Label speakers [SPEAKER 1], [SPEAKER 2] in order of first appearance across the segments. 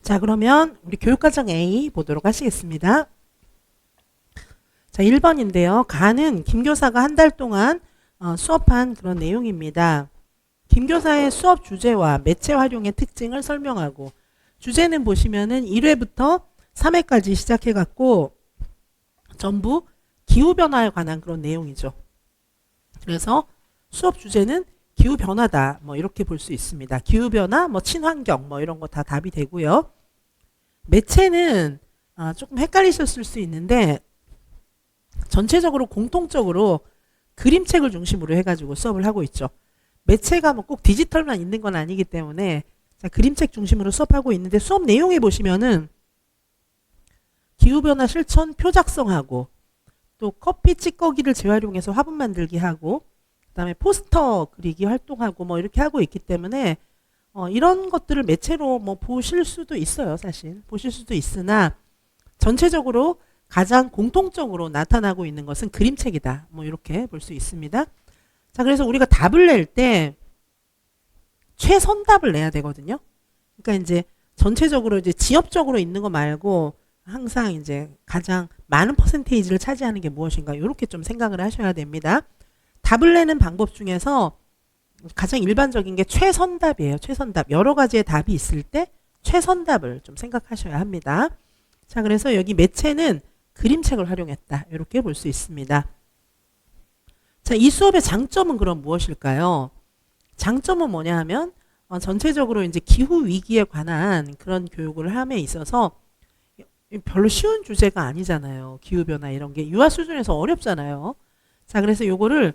[SPEAKER 1] 자, 그러면 우리 교육과정 A 보도록 하시겠습니다. 자, 1번인데요. 가는 김교사가 한 달 동안 수업한 그런 내용입니다. 김교사의 수업 주제와 매체 활용의 특징을 설명하고, 주제는 보시면은 1회부터 3회까지 시작해갖고 전부 기후변화에 관한 그런 내용이죠. 그래서 수업 주제는 기후변화다, 뭐 이렇게 볼 수 있습니다. 기후변화, 뭐 친환경, 뭐 이런 거 다 답이 되고요. 매체는 조금 헷갈리셨을 수 있는데, 전체적으로 공통적으로 그림책을 중심으로 해가지고 수업을 하고 있죠. 매체가 뭐 꼭 디지털만 있는 건 아니기 때문에, 자, 그림책 중심으로 수업하고 있는데, 수업 내용에 보시면은 기후변화 실천 표 작성하고, 또 커피 찌꺼기를 재활용해서 화분 만들기 하고, 그 다음에 포스터 그리기 활동하고 뭐 이렇게 하고 있기 때문에 이런 것들을 매체로 뭐 보실 수도 있어요. 사실 보실 수도 있으나, 전체적으로 가장 공통적으로 나타나고 있는 것은 그림책이다, 뭐 이렇게 볼 수 있습니다. 자, 그래서 우리가 답을 낼 때 최선답을 내야 되거든요. 그러니까 이제 전체적으로 이제 지엽적으로 있는 거 말고 항상 이제 가장 많은 퍼센테이지를 차지하는 게 무엇인가, 이렇게 좀 생각을 하셔야 됩니다. 답을 내는 방법 중에서 가장 일반적인 게 최선답이에요. 최선답. 여러 가지의 답이 있을 때 최선답을 좀 생각하셔야 합니다. 자, 그래서 여기 매체는 그림책을 활용했다, 이렇게 볼 수 있습니다. 자, 이 수업의 장점은 그럼 무엇일까요? 장점은 뭐냐 하면 전체적으로 이제 기후 위기에 관한 그런 교육을 함에 있어서 별로 쉬운 주제가 아니잖아요. 기후변화 이런 게 유아 수준에서 어렵잖아요. 자, 그래서 요거를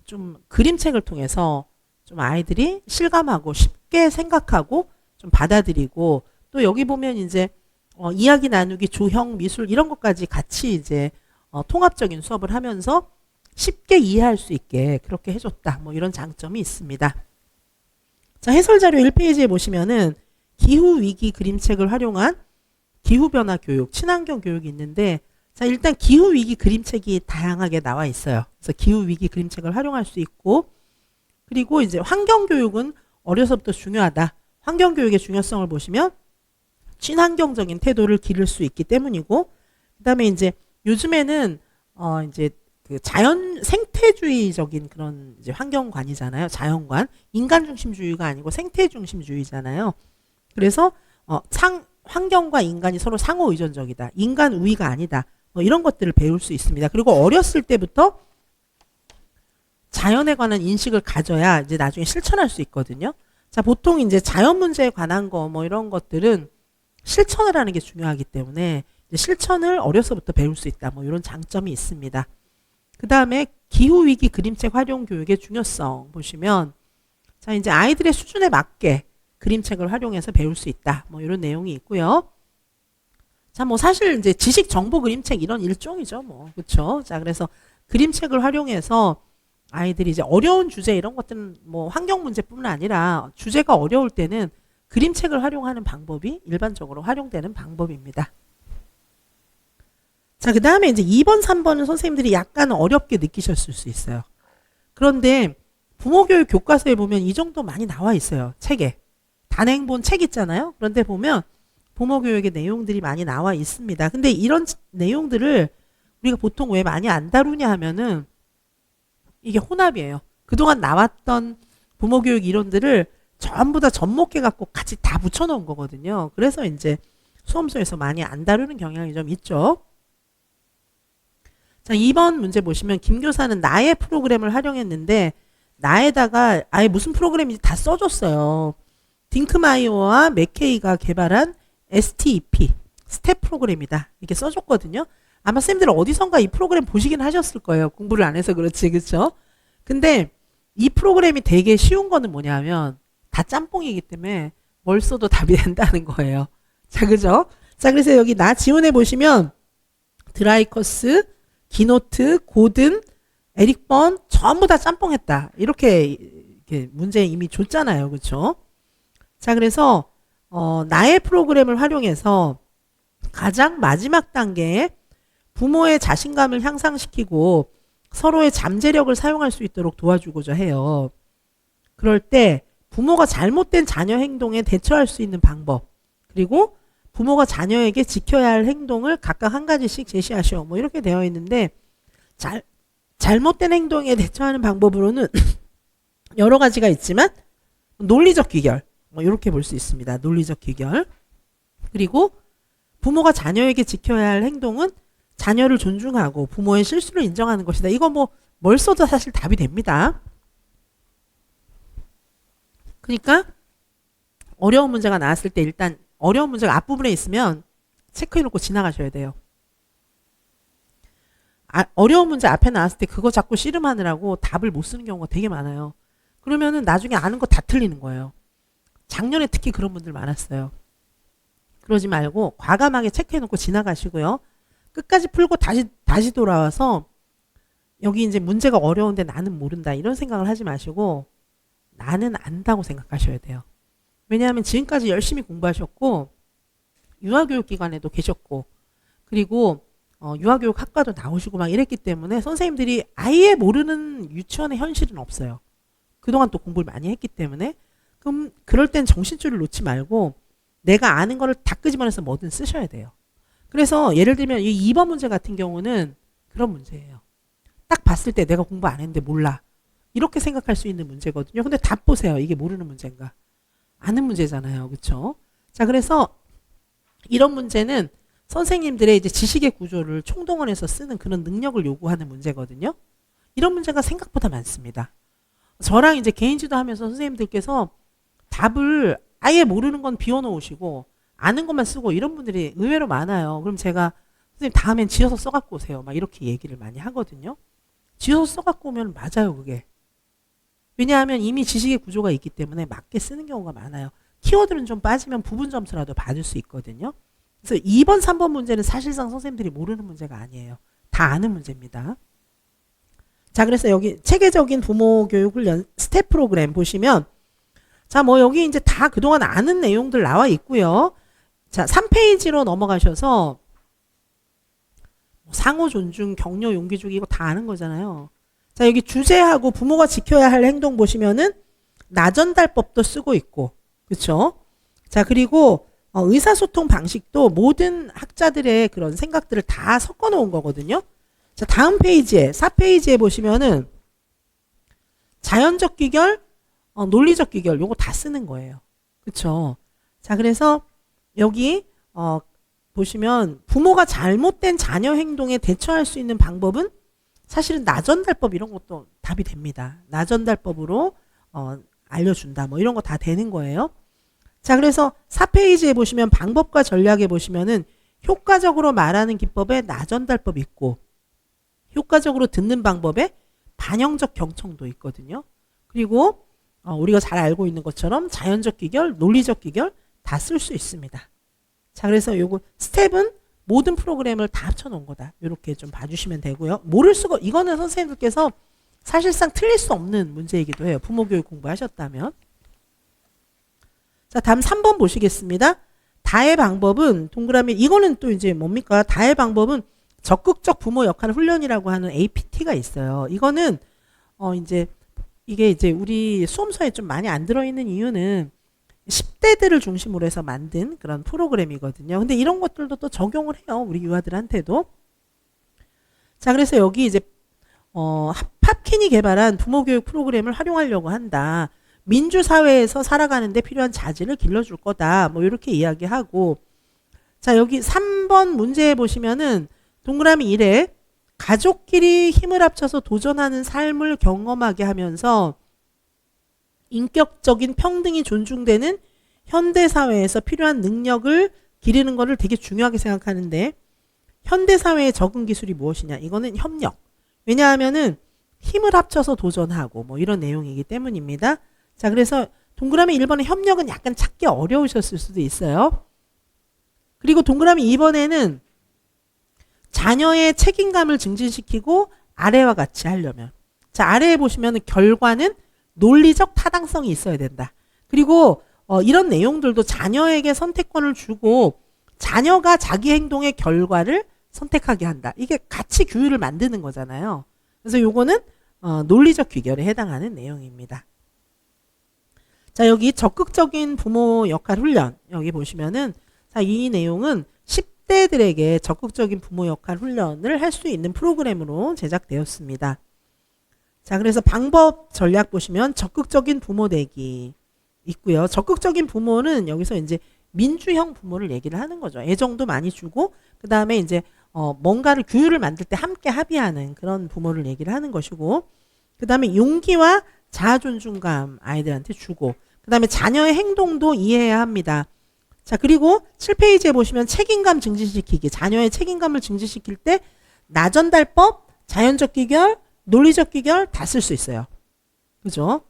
[SPEAKER 1] 좀 그림책을 통해서 좀 아이들이 실감하고 쉽게 생각하고 좀 받아들이고, 또 여기 보면 이제 이야기 나누기, 조형, 미술 이런 것까지 같이 이제 통합적인 수업을 하면서 쉽게 이해할 수 있게 그렇게 해줬다, 뭐 이런 장점이 있습니다. 자, 해설 자료 1페이지에 보시면은 기후위기 그림책을 활용한 기후변화 교육, 친환경 교육이 있는데, 자, 일단 기후위기 그림책이 다양하게 나와 있어요. 그래서 기후위기 그림책을 활용할 수 있고, 그리고 이제 환경교육은 어려서부터 중요하다. 환경교육의 중요성을 보시면 친환경적인 태도를 기를 수 있기 때문이고, 그 다음에 이제 요즘에는 이제 그 자연 생태주의적인 그런 이제 환경관이잖아요. 자연관. 인간 중심주의가 아니고 생태 중심주의잖아요. 그래서 환경과 인간이 서로 상호 의존적이다. 인간 우위가 아니다. 뭐 이런 것들을 배울 수 있습니다. 그리고 어렸을 때부터 자연에 관한 인식을 가져야 이제 나중에 실천할 수 있거든요. 자, 보통 이제 자연 문제에 관한 거 뭐 이런 것들은 실천을 하는 게 중요하기 때문에 이제 실천을 어려서부터 배울 수 있다, 뭐 이런 장점이 있습니다. 그 다음에 기후위기 그림책 활용 교육의 중요성 보시면, 자, 이제 아이들의 수준에 맞게 그림책을 활용해서 배울 수 있다, 뭐 이런 내용이 있고요. 자, 뭐 사실 이제 지식 정보 그림책 이런 일종이죠, 뭐. 그렇죠? 자, 그래서 그림책을 활용해서 아이들이 이제 어려운 주제 이런 것들은 뭐 환경 문제뿐만 아니라 주제가 어려울 때는 그림책을 활용하는 방법이 일반적으로 활용되는 방법입니다. 자, 그 다음에 이제 2번, 3번은 선생님들이 약간 어렵게 느끼셨을 수 있어요. 그런데 부모교육 교과서에 보면 이 정도 많이 나와 있어요. 책에. 단행본 책 있잖아요. 그런데 보면 부모교육의 내용들이 많이 나와 있습니다. 근데 이런 내용들을 우리가 보통 왜 많이 안 다루냐 하면은 이게 혼합이에요. 그동안 나왔던 부모교육 이론들을 전부 다 접목해갖고 같이 다 붙여놓은 거거든요. 그래서 이제 수험서에서 많이 안 다루는 경향이 좀 있죠. 자, 2번 문제 보시면 김 교사는 나의 프로그램을 활용했는데, 나에다가 아예 무슨 프로그램인지 다 써줬어요. 딩크마이어와 맥케이가 개발한 STEP, 스텝 프로그램이다, 이렇게 써줬거든요. 아마 쌤들 어디선가 이 프로그램 보시긴 하셨을 거예요. 공부를 안 해서 그렇지, 그렇죠? 근데 이 프로그램이 되게 쉬운 거는 뭐냐면 다 짬뽕이기 때문에 뭘 써도 답이 된다는 거예요. 자, 그죠? 자, 그래서 여기 나 지원해 보시면 드라이커스, 기노트, 고든, 에릭 번 전부 다 짬뽕했다, 이렇게 문제 이미 줬잖아요. 그렇죠? 자, 그래서 나의 프로그램을 활용해서 가장 마지막 단계에 부모의 자신감을 향상시키고 서로의 잠재력을 사용할 수 있도록 도와주고자 해요. 그럴 때 부모가 잘못된 자녀 행동에 대처할 수 있는 방법, 그리고 부모가 자녀에게 지켜야 할 행동을 각각 한 가지씩 제시하시오. 뭐 이렇게 되어 있는데 잘못된 행동에 대처하는 방법으로는 여러 가지가 있지만 논리적 귀결 뭐 이렇게 볼 수 있습니다. 논리적 귀결. 그리고 부모가 자녀에게 지켜야 할 행동은 자녀를 존중하고 부모의 실수를 인정하는 것이다. 이거 뭐 뭘 써도 사실 답이 됩니다. 그러니까 어려운 문제가 나왔을 때 일단 어려운 문제가 앞부분에 있으면 체크해놓고 지나가셔야 돼요. 어려운 문제 앞에 나왔을 때 그거 자꾸 씨름하느라고 답을 못 쓰는 경우가 되게 많아요. 그러면은 나중에 아는 거 다 틀리는 거예요. 작년에 특히 그런 분들 많았어요. 그러지 말고 과감하게 체크해놓고 지나가시고요. 끝까지 풀고 다시 돌아와서 여기 이제 문제가 어려운데 나는 모른다 이런 생각을 하지 마시고 나는 안다고 생각하셔야 돼요. 왜냐하면 지금까지 열심히 공부하셨고 유아교육기관에도 계셨고 그리고 유아교육 학과도 나오시고 막 이랬기 때문에 선생님들이 아예 모르는 유치원의 현실은 없어요. 그동안 또 공부를 많이 했기 때문에 그럼 그럴 땐 정신줄을 놓지 말고 내가 아는 거를 다 끄집어내서 뭐든 쓰셔야 돼요. 그래서 예를 들면 이 2번 문제 같은 경우는 그런 문제예요. 딱 봤을 때 내가 공부 안 했는데 몰라. 이렇게 생각할 수 있는 문제거든요. 근데 답 보세요. 이게 모르는 문제인가? 아는 문제잖아요. 그렇죠? 자, 그래서 이런 문제는 선생님들의 이제 지식의 구조를 총동원해서 쓰는 그런 능력을 요구하는 문제거든요. 이런 문제가 생각보다 많습니다. 저랑 이제 개인 지도하면서 선생님들께서 답을 아예 모르는 건 비워놓으시고 아는 것만 쓰고 이런 분들이 의외로 많아요. 그럼 제가 선생님 다음엔 지어서 써갖고 오세요. 막 이렇게 얘기를 많이 하거든요. 지어서 써갖고 오면 맞아요, 그게. 왜냐하면 이미 지식의 구조가 있기 때문에 맞게 쓰는 경우가 많아요. 키워드는 좀 빠지면 부분 점수라도 받을 수 있거든요. 그래서 2번, 3번 문제는 사실상 선생님들이 모르는 문제가 아니에요. 다 아는 문제입니다. 자, 그래서 여기 체계적인 부모 교육 훈련 스텝 프로그램 보시면 자, 뭐 여기 이제 다 그동안 아는 내용들 나와 있고요. 자, 3페이지로 넘어가셔서 상호 존중, 격려, 용기 주기 이거 다 아는 거잖아요. 자, 여기 주제하고 부모가 지켜야 할 행동 보시면은 나전달법도 쓰고 있고, 그렇죠? 자, 그리고 의사소통 방식도 모든 학자들의 그런 생각들을 다 섞어 놓은 거거든요. 자, 다음 페이지에 4페이지에 보시면은 자연적 귀결, 논리적 귀결 요거 다 쓰는 거예요. 그렇죠? 자, 그래서 여기 보시면 부모가 잘못된 자녀 행동에 대처할 수 있는 방법은 사실은 나전달법 이런 것도 답이 됩니다. 나전달법으로 알려준다. 뭐 이런 거 다 되는 거예요. 자, 그래서 4페이지에 보시면 방법과 전략에 보시면은 효과적으로 말하는 기법에 나전달법이 있고 효과적으로 듣는 방법에 반영적 경청도 있거든요. 그리고 우리가 잘 알고 있는 것처럼 자연적 귀결, 논리적 귀결 다 쓸 수 있습니다. 자, 그래서 요거 스텝은 모든 프로그램을 다 합쳐놓은 거다. 이렇게 좀 봐주시면 되고요. 모를 수가 이거는 선생님들께서 사실상 틀릴 수 없는 문제이기도 해요. 부모교육 공부하셨다면. 자, 다음 3번 보시겠습니다. 다의 방법은 동그라미 이거는 또 이제 뭡니까? 다의 방법은 적극적 부모 역할 훈련이라고 하는 APT가 있어요. 이거는 이제 이게 이제 우리 수험서에 좀 많이 안 들어있는 이유는 10대들을 중심으로 해서 만든 그런 프로그램이거든요. 근데 이런 것들도 또 적용을 해요. 우리 유아들한테도. 자, 그래서 여기 이제 팝킨이 개발한 부모교육 프로그램을 활용하려고 한다. 민주사회에서 살아가는데 필요한 자질을 길러줄 거다. 뭐 이렇게 이야기하고 자, 여기 3번 문제에 보시면은 동그라미 1에 가족끼리 힘을 합쳐서 도전하는 삶을 경험하게 하면서 인격적인 평등이 존중되는 현대사회에서 필요한 능력을 기르는 것을 되게 중요하게 생각하는데 현대사회의 적응 기술이 무엇이냐? 이거는 협력. 왜냐하면은 힘을 합쳐서 도전하고 뭐 이런 내용이기 때문입니다. 자, 그래서 동그라미 1번의 협력은 약간 찾기 어려우셨을 수도 있어요. 그리고 동그라미 2번에는 자녀의 책임감을 증진시키고 아래와 같이 하려면 자, 아래에 보시면 결과는 논리적 타당성이 있어야 된다. 그리고 이런 내용들도 자녀에게 선택권을 주고 자녀가 자기 행동의 결과를 선택하게 한다. 이게 같이 규율을 만드는 거잖아요. 그래서 요거는 논리적 귀결에 해당하는 내용입니다. 자, 여기 적극적인 부모 역할 훈련 여기 보시면은 자, 이 내용은 10대들에게 적극적인 부모 역할 훈련을 할 수 있는 프로그램으로 제작되었습니다. 자, 그래서 방법 전략 보시면 적극적인 부모 되기 있고요. 적극적인 부모는 여기서 이제 민주형 부모를 얘기를 하는 거죠. 애정도 많이 주고 그 다음에 이제 뭔가를 규율을 만들 때 함께 합의하는 그런 부모를 얘기를 하는 것이고 그 다음에 용기와 자아 존중감 아이들한테 주고 그 다음에 자녀의 행동도 이해해야 합니다. 자, 그리고 7페이지에 보시면 책임감 증진시키기. 자녀의 책임감을 증진시킬 때 나전달법, 자연적 귀결, 논리적 귀결 다 쓸 수 있어요. 그죠?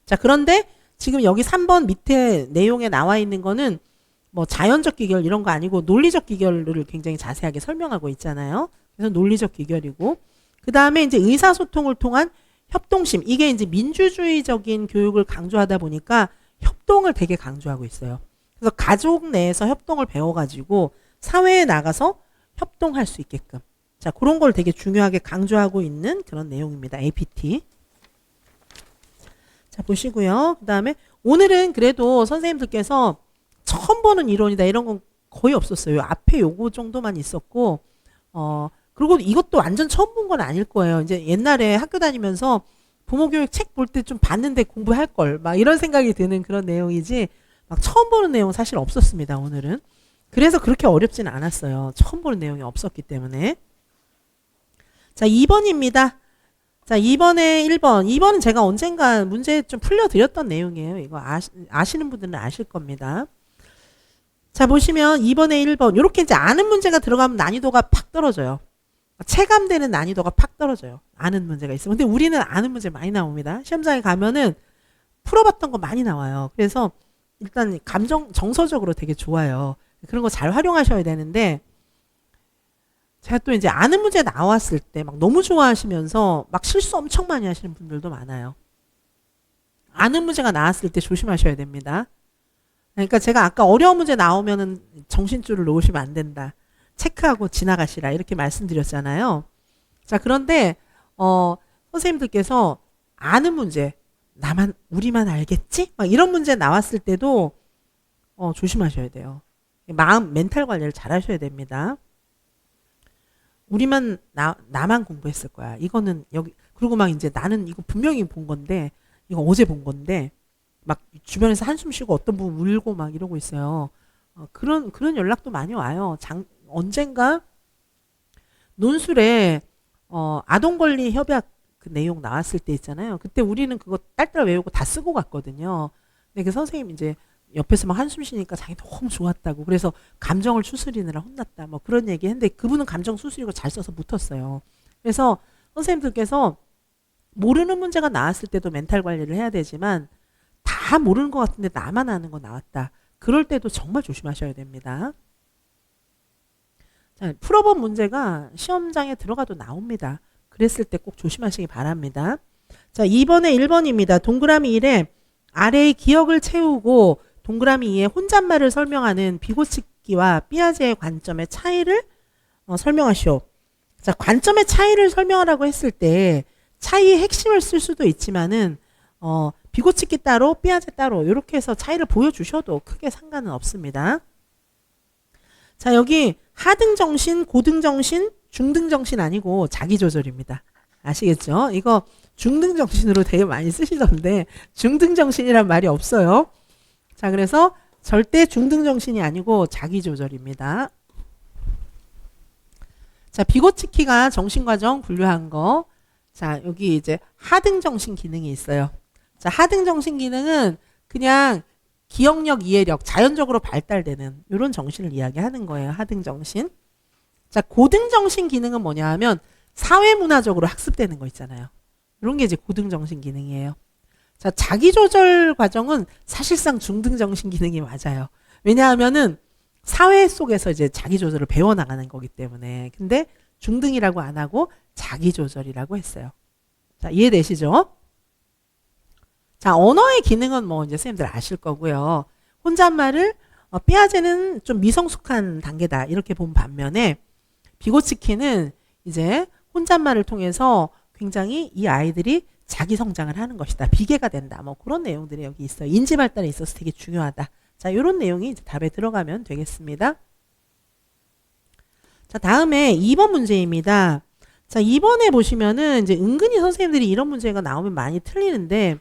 [SPEAKER 1] 자, 그런데 지금 여기 3번 밑에 내용에 나와 있는 거는 뭐 자연적 귀결 이런 거 아니고 논리적 귀결을 굉장히 자세하게 설명하고 있잖아요. 그래서 논리적 귀결이고 그 다음에 이제 의사소통을 통한 협동심. 이게 이제 민주주의적인 교육을 강조하다 보니까 협동을 되게 강조하고 있어요. 그래서 가족 내에서 협동을 배워가지고 사회에 나가서 협동할 수 있게끔. 자, 그런 걸 되게 중요하게 강조하고 있는 그런 내용입니다. APT. 자, 보시고요. 그 다음에 오늘은 그래도 선생님들께서 처음 보는 이론이다 이런 건 거의 없었어요. 앞에 요거 정도만 있었고 그리고 이것도 완전 처음 본 건 아닐 거예요. 이제 옛날에 학교 다니면서 부모교육 책 볼 때 좀 봤는데 공부할 걸 막 이런 생각이 드는 그런 내용이지 막 처음 보는 내용 사실 없었습니다. 오늘은. 그래서 그렇게 어렵지는 않았어요. 처음 보는 내용이 없었기 때문에. 자, 2번입니다. 자, 2번에 1번. 2번은 제가 언젠가 문제 좀 풀려드렸던 내용이에요. 이거 아시는 분들은 아실 겁니다. 자, 보시면 2번에 1번. 이렇게 이제 아는 문제가 들어가면 난이도가 팍 떨어져요. 체감되는 난이도가 팍 떨어져요. 아는 문제가 있으면. 근데 우리는 아는 문제 많이 나옵니다. 시험장에 가면은 풀어봤던 거 많이 나와요. 그래서 일단 정서적으로 되게 좋아요. 그런 거 잘 활용하셔야 되는데 제가 또 이제 아는 문제 나왔을 때 막 너무 좋아하시면서 막 실수 엄청 많이 하시는 분들도 많아요. 아는 문제가 나왔을 때 조심하셔야 됩니다. 그러니까 제가 아까 어려운 문제 나오면은 정신줄을 놓으시면 안 된다. 체크하고 지나가시라 이렇게 말씀드렸잖아요. 자, 그런데 선생님들께서 아는 문제 우리만 알겠지? 막 이런 문제 나왔을 때도 조심하셔야 돼요. 멘탈 관리를 잘 하셔야 됩니다. 나만 공부했을 거야. 이거는 그리고 막 이제 나는 이거 분명히 본 건데, 이거 어제 본 건데, 막 주변에서 한숨 쉬고 어떤 분 울고 막 이러고 있어요. 그런 연락도 많이 와요. 언젠가 논술에 아동권리 협약 그 내용 나왔을 때 있잖아요. 그때 우리는 그거 딸딸 외우고 다 쓰고 갔거든요. 근데 그 선생님 이제 옆에서 막 한숨 쉬니까 자기 너무 좋았다고. 그래서 감정을 추스리느라 혼났다. 뭐 그런 얘기 했는데 그분은 감정 추스리고 잘 써서 붙었어요. 그래서 선생님들께서 모르는 문제가 나왔을 때도 멘탈 관리를 해야 되지만 다 모르는 것 같은데 나만 아는 거 나왔다. 그럴 때도 정말 조심하셔야 됩니다. 자, 풀어본 문제가 시험장에 들어가도 나옵니다. 그랬을 때 꼭 조심하시기 바랍니다. 자, 2번에 1번입니다. 동그라미 1에 아래의 기억을 채우고 동그라미 2에 혼잣말을 설명하는 비고치키와 삐아제의 관점의 차이를 설명하시오. 자, 관점의 차이를 설명하라고 했을 때 차이의 핵심을 쓸 수도 있지만은 비고치키 따로 삐아제 따로 이렇게 해서 차이를 보여주셔도 크게 상관은 없습니다. 자, 여기 하등정신, 고등정신, 중등정신 아니고 자기조절입니다. 아시겠죠? 이거 중등정신으로 되게 많이 쓰시던데 중등정신이란 말이 없어요. 자, 그래서 절대 중등정신이 아니고 자기조절입니다. 자, 비고치키가 정신과정 분류한 거. 자, 여기 이제 하등정신 기능이 있어요. 자, 하등정신 기능은 그냥 기억력, 이해력, 자연적으로 발달되는 이런 정신을 이야기하는 거예요. 하등정신. 자, 고등정신 기능은 뭐냐 하면 사회문화적으로 학습되는 거 있잖아요. 이런 게 이제 고등정신 기능이에요. 자, 자기조절 과정은 사실상 중등정신 기능이 맞아요. 왜냐하면은 사회 속에서 이제 자기조절을 배워나가는 거기 때문에. 근데 중등이라고 안 하고 자기조절이라고 했어요. 자, 이해되시죠? 자, 언어의 기능은 뭐 이제 선생님들 아실 거고요. 혼잣말을 삐아제는 좀 미성숙한 단계다 이렇게 본 반면에 비고치키는 이제 혼잣말을 통해서 굉장히 이 아이들이 자기 성장을 하는 것이다. 비계가 된다. 뭐 그런 내용들이 여기 있어요. 인지 발달에 있어서 되게 중요하다. 자, 이런 내용이 이제 답에 들어가면 되겠습니다. 자, 다음에 2번 문제입니다. 자, 2번에 보시면은 이제 은근히 선생님들이 이런 문제가 나오면 많이 틀리는데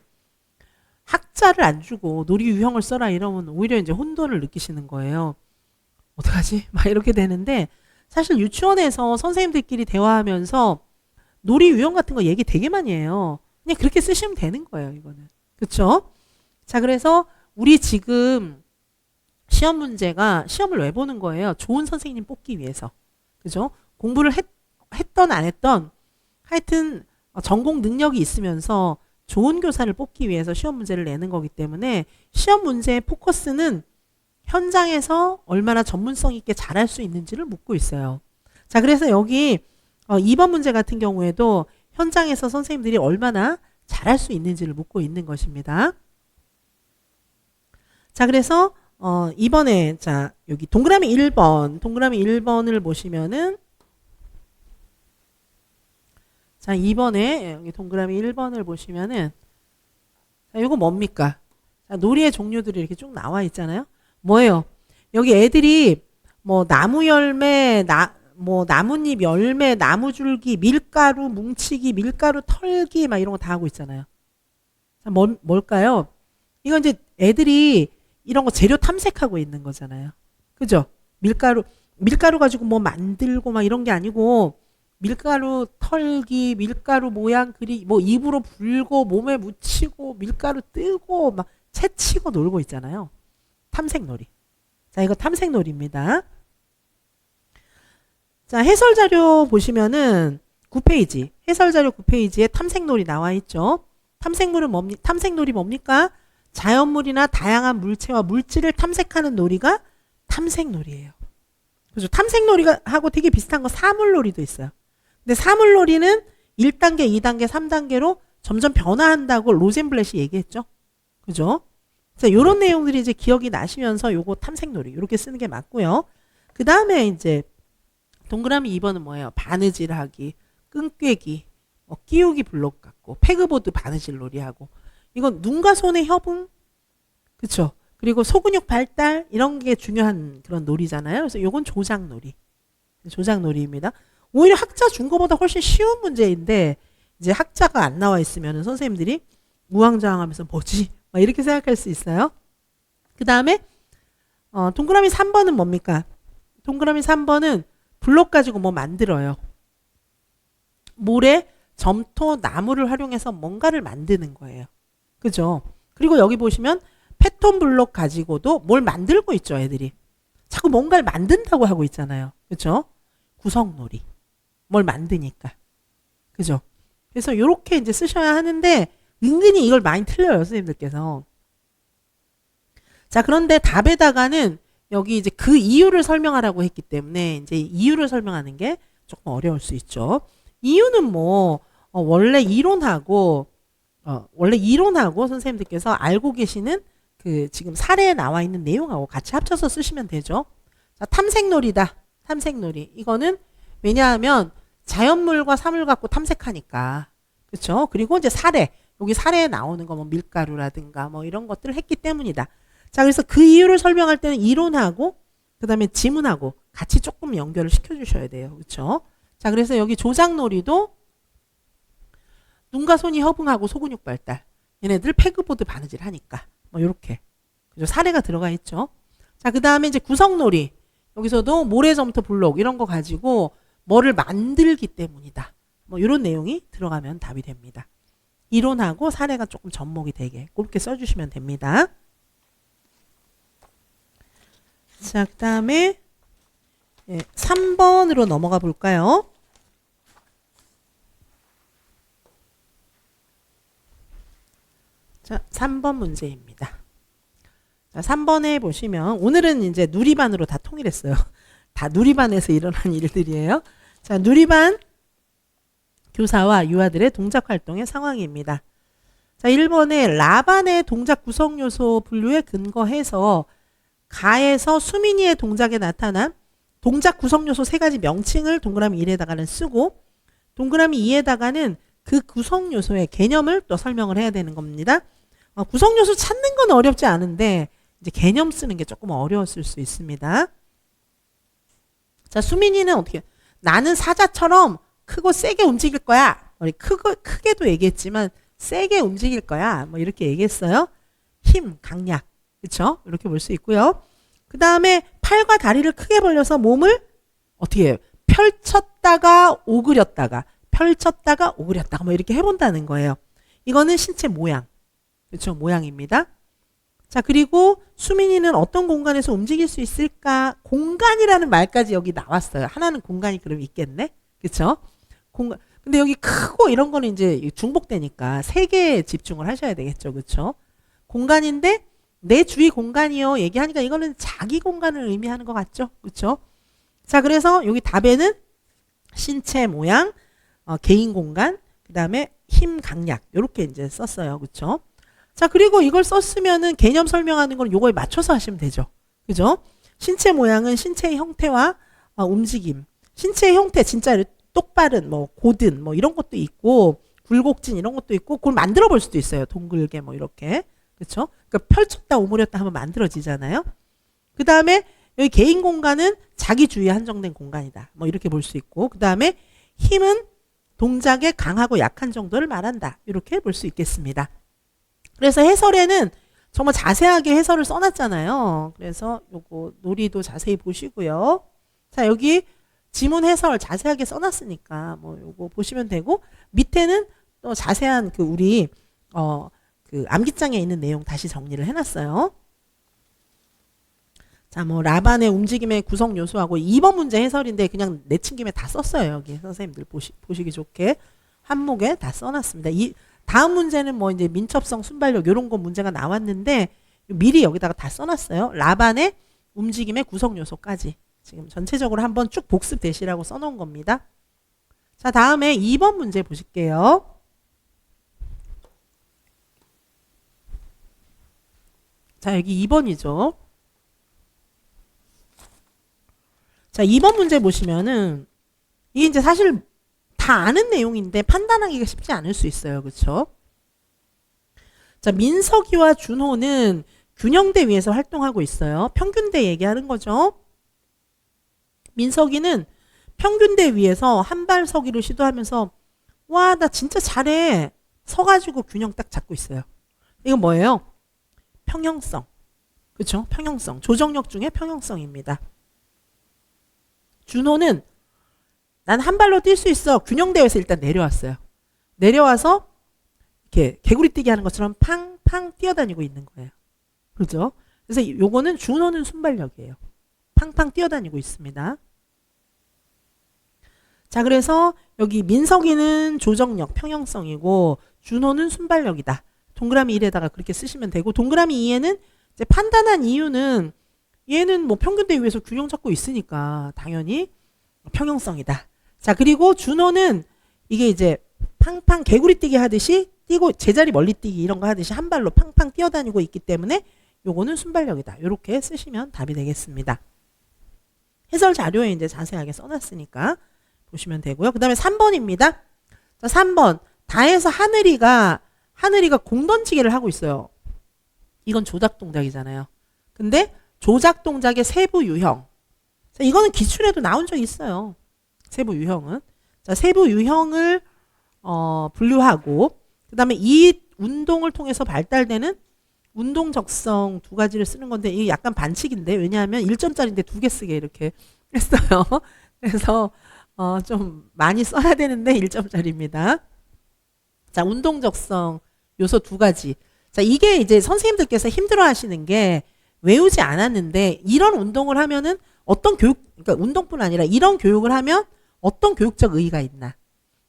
[SPEAKER 1] 학자를 안 주고 놀이 유형을 써라 이러면 오히려 이제 혼돈을 느끼시는 거예요. 어떡하지? 막 이렇게 되는데 사실 유치원에서 선생님들끼리 대화하면서 놀이 유형 같은 거 얘기 되게 많이 해요. 그냥 그렇게 쓰시면 되는 거예요, 이거는. 그쵸? 자, 그래서 우리 지금 시험 문제가 시험을 왜 보는 거예요? 좋은 선생님 뽑기 위해서. 그죠? 공부를 했던 안 했던 하여튼 전공 능력이 있으면서 좋은 교사를 뽑기 위해서 시험 문제를 내는 거기 때문에 시험 문제의 포커스는 현장에서 얼마나 전문성 있게 잘할 수 있는지를 묻고 있어요. 자, 그래서 여기 2번 문제 같은 경우에도 현장에서 선생님들이 얼마나 잘할 수 있는지를 묻고 있는 것입니다. 자, 그래서 이번에 자, 여기 동그라미 1번을 보시면은 자, 이번에 여기 동그라미 1번을 보시면은 자, 이거 뭡니까? 자, 놀이의 종류들이 이렇게 쭉 나와 있잖아요. 뭐예요? 여기 애들이 뭐 나무 열매, 뭐 나뭇잎 열매, 나무줄기, 밀가루 뭉치기, 밀가루 털기 막 이런 거 다 하고 있잖아요. 자, 뭘까요? 이건 이제 애들이 이런 거 재료 탐색하고 있는 거잖아요. 그죠? 밀가루 가지고 뭐 만들고 막 이런 게 아니고 밀가루 털기, 밀가루 모양 그리, 뭐 입으로 불고 몸에 묻히고 밀가루 뜨고 막 채치고 놀고 있잖아요. 탐색놀이. 자, 이거 탐색놀이입니다. 자, 해설자료 보시면은 9페이지. 해설자료 9페이지에 탐색놀이 나와 있죠. 탐색놀이 뭡니까? 자연물이나 다양한 물체와 물질을 탐색하는 놀이가 탐색놀이에요. 그죠? 탐색놀이가 하고 되게 비슷한 거 사물놀이도 있어요. 근데 사물놀이는 1단계, 2단계, 3단계로 점점 변화한다고 로젠블렛이 얘기했죠. 그죠? 자, 요런 내용들이 이제 기억이 나시면서 요거 탐색놀이 이렇게 쓰는 게 맞고요. 그 다음에 이제 동그라미 2번은 뭐예요? 바느질하기, 끈꿰기, 끼우기 블록 갖고, 패그보드 바느질 놀이하고. 이건 눈과 손의 협응, 그쵸? 그리고 소근육 발달 이런 게 중요한 그런 놀이잖아요. 그래서 요건 조작놀이입니다. 오히려 학자 준 거보다 훨씬 쉬운 문제인데 이제 학자가 안 나와 있으면 선생님들이 우왕좌왕하면서 뭐지? 막 이렇게 생각할 수 있어요. 그 다음에 동그라미 3번은 뭡니까? 동그라미 3번은 블록 가지고 뭐 만들어요. 모래, 점토, 나무를 활용해서 뭔가를 만드는 거예요. 그죠? 그리고 여기 보시면 패턴 블록 가지고도 뭘 만들고 있죠, 애들이. 자꾸 뭔가를 만든다고 하고 있잖아요. 그죠? 구성놀이. 뭘 만드니까. 그죠? 그래서 이렇게 이제 쓰셔야 하는데 은근히 이걸 많이 틀려요, 선생님들께서. 자, 그런데 답에다가는 여기 이제 그 이유를 설명하라고 했기 때문에 이제 이유를 설명하는 게 조금 어려울 수 있죠. 이유는 뭐 원래 이론하고 선생님들께서 알고 계시는 그 지금 사례에 나와 있는 내용하고 같이 합쳐서 쓰시면 되죠. 자, 탐색놀이다. 탐색놀이. 이거는 왜냐하면 자연물과 사물 갖고 탐색하니까. 그렇죠? 그리고 이제 여기 사례에 나오는 거 뭐 밀가루라든가 뭐 이런 것들을 했기 때문이다. 자, 그래서 그 이유를 설명할 때는 이론하고 그다음에 지문하고 같이 조금 연결을 시켜 주셔야 돼요. 그렇죠? 자, 그래서 여기 조작놀이도 눈과 손이 협응하고 소근육 발달. 얘네들 패그보드 바느질 하니까. 뭐 요렇게. 그죠? 사례가 들어가 있죠. 자, 그다음에 이제 구성놀이. 여기서도 모래점토 블록 이런 거 가지고 뭐를 만들기 때문이다. 뭐 이런 내용이 들어가면 답이 됩니다. 이론하고 사례가 조금 접목이 되게 그렇게 써주시면 됩니다. 자, 그 다음에 3번으로 넘어가 볼까요? 자, 3번 문제입니다. 자, 3번에 보시면 오늘은 이제 누리반으로 다 통일했어요. 다 누리반에서 일어난 일들이에요. 자, 누리반 교사와 유아들의 동작 활동의 상황입니다. 자, 1번에 라반의 동작 구성 요소 분류에 근거해서 가에서 수민이의 동작에 나타난 동작 구성 요소 3가지 명칭을 동그라미 1에다가는 쓰고 동그라미 2에다가는 그 구성 요소의 개념을 또 설명을 해야 되는 겁니다. 구성 요소 찾는 건 어렵지 않은데 이제 개념 쓰는 게 조금 어려웠을 수 있습니다. 자, 수민이는 어떻게? 나는 사자처럼 크고 세게 움직일 거야. 크게도 얘기했지만 세게 움직일 거야. 뭐 이렇게 얘기했어요. 힘, 강약. 그렇죠? 이렇게 볼 수 있고요. 그 다음에 팔과 다리를 크게 벌려서 몸을 어떻게 해요? 펼쳤다가 오그렸다가 뭐 이렇게 해본다는 거예요. 이거는 신체 모양. 그렇죠? 모양입니다. 자, 그리고 수민이는 어떤 공간에서 움직일 수 있을까? 공간이라는 말까지 여기 나왔어요. 하나는 공간이 그럼 있겠네? 그렇죠? 공간. 근데 여기 크고 이런 거는 이제 중복되니까 세 개에 집중을 하셔야 되겠죠. 그렇죠? 공간인데 내 주위 공간이요 얘기하니까 이거는 자기 공간을 의미하는 것 같죠? 그렇죠? 자, 그래서 여기 답에는 신체 모양, 개인 공간, 그 다음에 힘, 강약 이렇게 이제 썼어요. 그렇죠? 자, 그리고 이걸 썼으면은 개념 설명하는 건 요거에 맞춰서 하시면 되죠. 그죠? 신체 모양은 신체의 형태와 움직임. 신체의 형태 진짜 똑바른 뭐 고든 뭐 이런 것도 있고 굴곡진 이런 것도 있고 그걸 만들어 볼 수도 있어요. 동글게 뭐 이렇게. 그렇죠? 그러니까 펼쳤다 오므렸다 하면 만들어지잖아요. 그 다음에 여기 개인 공간은 자기 주위에 한정된 공간이다. 뭐 이렇게 볼 수 있고 그 다음에 힘은 동작의 강하고 약한 정도를 말한다. 이렇게 볼 수 있겠습니다. 그래서 해설에는 정말 자세하게 해설을 써놨잖아요. 그래서 요거 놀이도 자세히 보시고요. 자, 여기 지문 해설 자세하게 써놨으니까 뭐 요거 보시면 되고 밑에는 또 자세한 그 우리 그 암기장에 있는 내용 다시 정리를 해놨어요. 자, 뭐 라반의 움직임의 구성 요소하고 2번 문제 해설인데 그냥 내친 김에 다 썼어요. 여기 선생님들 보시기 좋게 한목에 다 써놨습니다. 다음 문제는 뭐 이제 민첩성, 순발력 이런 거 문제가 나왔는데 미리 여기다가 다 써놨어요. 라반의 움직임의 구성 요소까지 지금 전체적으로 한번 쭉 복습되시라고 써놓은 겁니다. 자, 다음에 2번 문제 보실게요. 자, 여기 2번이죠. 자, 2번 문제 보시면은 이게 이제 사실 다 아는 내용인데 판단하기가 쉽지 않을 수 있어요. 그렇죠? 자, 민석이와 준호는 균형대 위에서 활동하고 있어요. 평균대 얘기하는 거죠. 민석이는 평균대 위에서 한발 서기를 시도하면서 와, 나 진짜 잘해. 서가지고 균형 딱 잡고 있어요. 이건 뭐예요? 평형성. 그렇죠? 평형성. 조정력 중에 평형성입니다. 준호는 난 한 발로 뛸 수 있어. 균형대에서 일단 내려왔어요. 내려와서 이렇게 개구리 뛰기 하는 것처럼 팡팡 뛰어다니고 있는 거예요. 그렇죠? 그래서 요거는 준호는 순발력이에요. 팡팡 뛰어다니고 있습니다. 자, 그래서 여기 민석이는 조정력, 평형성이고 준호는 순발력이다. 동그라미 1에다가 그렇게 쓰시면 되고 동그라미 2에는 이제 판단한 이유는 얘는 뭐 평균대 위에서 균형 잡고 있으니까 당연히 평형성이다. 자, 그리고 준호는 이게 이제 팡팡 개구리 뛰기 하듯이 뛰고 제자리 멀리 뛰기 이런 거 하듯이 한 발로 팡팡 뛰어다니고 있기 때문에 요거는 순발력이다. 이렇게 쓰시면 답이 되겠습니다. 해설 자료에 이제 자세하게 써놨으니까 보시면 되고요. 그 다음에 3번입니다. 자, 3번. 다해서 하늘이가 공 던지기를 하고 있어요. 이건 조작 동작이잖아요. 근데 조작 동작의 세부 유형. 자, 이거는 기출에도 나온 적이 있어요. 세부 유형은. 자, 세부 유형을 분류하고 그다음에 이 운동을 통해서 발달되는 운동 적성 두 가지를 쓰는 건데 이게 약간 반칙인데 왜냐하면 1점짜리인데 2개 쓰게 이렇게 했어요. 그래서 좀 많이 써야 되는데 1점짜리입니다. 자, 운동 적성 요소 2가지. 자, 이게 이제 선생님들께서 힘들어 하시는 게 외우지 않았는데 이런 운동을 하면은 어떤 그러니까 운동뿐 아니라 이런 교육을 하면 어떤 교육적 의의가 있나.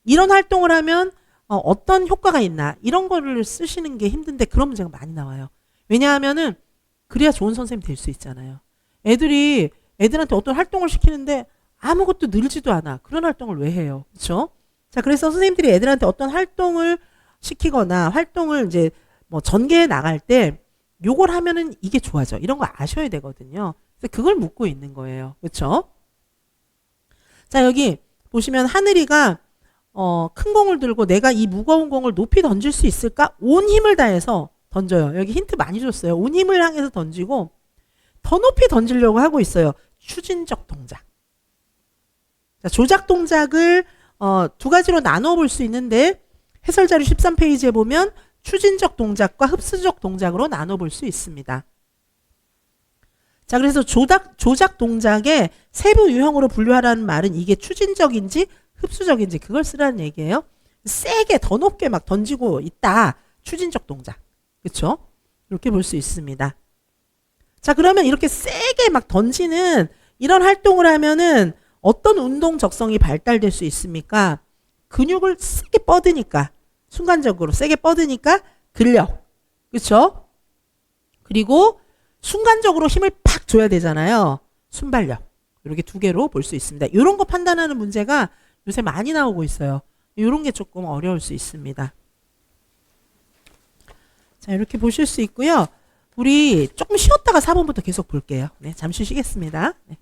[SPEAKER 1] 이런 활동을 하면 어떤 효과가 있나. 이런 거를 쓰시는 게 힘든데 그런 문제가 많이 나와요. 왜냐하면은 그래야 좋은 선생님 될 수 있잖아요. 애들한테 어떤 활동을 시키는데 아무것도 늘지도 않아. 그런 활동을 왜 해요? 그렇죠? 자, 그래서 선생님들이 애들한테 어떤 활동을 시키거나 활동을 이제 뭐 전개해 나갈 때 요걸 하면은 이게 좋아져. 이런 거 아셔야 되거든요. 그래서 그걸 묻고 있는 거예요. 그렇죠? 자, 여기 보시면 하늘이가 큰 공을 들고 내가 이 무거운 공을 높이 던질 수 있을까? 온 힘을 다해서 던져요. 여기 힌트 많이 줬어요. 온 힘을 향해서 던지고 더 높이 던지려고 하고 있어요. 추진적 동작. 자, 조작 동작을 두 가지로 나눠 볼 수 있는데 해설 자료 13페이지에 보면 추진적 동작과 흡수적 동작으로 나눠 볼 수 있습니다. 자, 그래서 조작 동작의 세부 유형으로 분류하라는 말은 이게 추진적인지 흡수적인지 그걸 쓰라는 얘기예요. 세게 더 높게 막 던지고 있다. 추진적 동작. 그렇죠? 이렇게 볼 수 있습니다. 자, 그러면 이렇게 세게 막 던지는 이런 활동을 하면은 어떤 운동 적성이 발달될 수 있습니까? 근육을 세게 뻗으니까, 순간적으로 세게 뻗으니까 근력. 그렇죠? 그리고 순간적으로 힘을 팍 줘야 되잖아요. 순발력. 이렇게 두 개로 볼 수 있습니다. 이런 거 판단하는 문제가 요새 많이 나오고 있어요. 이런 게 조금 어려울 수 있습니다. 자, 이렇게 보실 수 있고요. 우리 조금 쉬었다가 4번부터 계속 볼게요. 네, 잠시 쉬겠습니다. 네.